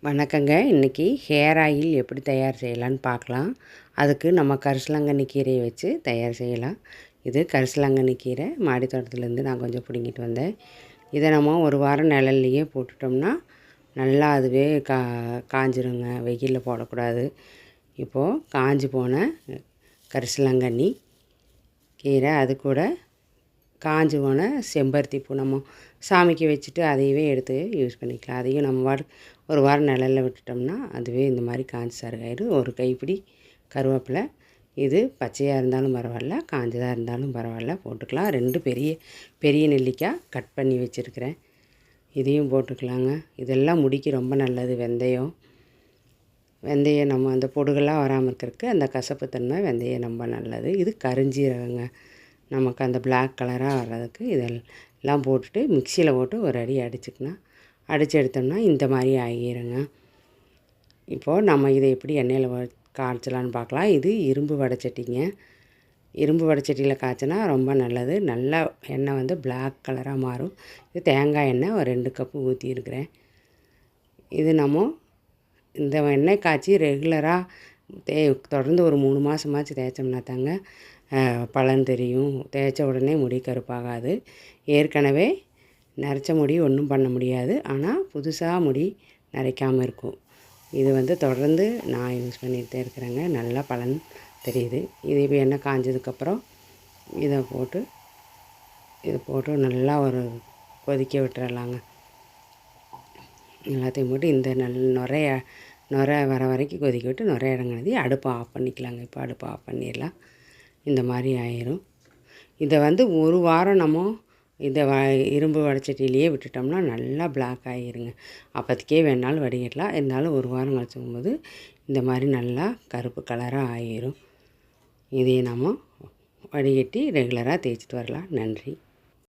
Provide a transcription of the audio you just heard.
வணக்கங்க. இன்றைக்கி hair oil எப்படி தயார் செய்யலான்னு பார்க்கலாம். அதுக்கு நம்ம கரிசலாங்கண்ணி கீரையை வச்சு தயார் செய்யலாம். இது கரிசலாங்கண்ணி கீரை மாடி தோட்டத்துலேருந்து நான் கொஞ்சம் பிடுங்கிட்டு வந்தேன். இதை நம்ம ஒரு வாரம் நிழல்லையே போட்டுட்டோம்னா நல்லா அதுவே காஞ்சிருங்க. வெயிலில் போடக்கூடாது. இப்போது காஞ்சி போன கரிசலாங்கண்ணி கீரை, அது கூட காஞ்சி போன செம்பருத்தி பூ நம்ம சாமிக்கு வச்சுட்டு அதையவே எடுத்து யூஸ் பண்ணிக்கலாம். அதையும் நம்ம ஒரு வாரம் நிழல்ல விட்டுட்டோம்னா அதுவே இந்த மாதிரி காஞ்சி சருகாயிடும். ஒரு கைப்பிடி கருவேப்பிலை, இது பச்சையாக இருந்தாலும் பரவாயில்ல, காஞ்சதாக இருந்தாலும் பரவாயில்ல போட்டுக்கலாம். 2 பெரிய பெரிய நெல்லிக்காய் கட் பண்ணி வச்சுருக்கிறேன், இதையும் போட்டுக்கலாங்க. இதெல்லாம் முடிக்கு ரொம்ப நல்லது. வெந்தயம் நம்ம அந்த பொடுகெல்லாம் வராமல் இருக்கிறதுக்கு அந்த கசப்புத்தன்மை வெந்தயம் ரொம்ப நல்லது. இது கருஞ்சீரகங்க, நமக்கு அந்த பிளாக் கலராக வர்றதுக்கு இதெல்லாம் போட்டுட்டு மிக்சியில் போட்டு ஒரு அடி அடித்து எடுத்தோம்னா இந்த மாதிரி ஆகிருங்க. இப்போது நம்ம இதை எப்படி எண்ணெயில் காய்ச்சலான்னு பார்க்கலாம். இது இரும்பு வடைச்சட்டிங்க. இரும்பு வடைச்சட்டியில் காய்ச்சினா ரொம்ப நல்லது. நல்லா எண்ணெய் பிளாக் கலராக மாறும். இது தேங்காய் எண்ணெய் ஒரு 2 கப்பு ஊற்றியிருக்கிறேன். இது நம்ம இந்த எண்ணெய் காய்ச்சி ரெகுலராக தொடர்ந்து ஒரு 3 மாதமாச்சு தேய்ச்சோம்னா தாங்க பலன் தெரியும். தேய்ச்ச உடனே முடி கருப்பாகாது. ஏற்கனவே நரைச்ச முடி ஒன்றும் பண்ண முடியாது, ஆனால் புதுசாக முடி நரைக்காமல் இருக்கும். இது தொடர்ந்து நான் யூஸ் பண்ணிகிட்டே இருக்கிறேங்க. நல்லா பலன் தெரியுது. இது இப்போ எண்ணெய் காஞ்சதுக்கப்புறம் இதை போட்டு நல்லா ஒரு கொதிக்க விட்டுறலாங்க. எல்லாத்தையும் போட்டு இந்த நுரை வர வரைக்கும் கொதிக்க விட்டு நுரை இறங்கினது அடுப்பை ஆஃப் பண்ணிக்கலாங்க. இப்போ அடுப்பை ஆஃப் பண்ணிடலாம். இந்த மாதிரி ஆயிரும். இதை ஒரு வாரம் நம்ம இதை இரும்பு வடைச்சட்டிலேயே விட்டுட்டோம்னா நல்லா பிளாக் ஆகிருங்க. அப்போதைக்கே வேணாலும் வடிகட்டலாம். இருந்தாலும் ஒரு வாரம் கழிச்சுக்கும்போது இந்த மாதிரி நல்லா கருப்பு கலராக ஆகிரும். இதையும் நம்ம வடிகட்டி ரெகுலராக தேய்ச்சிட்டு வரலாம். நன்றி.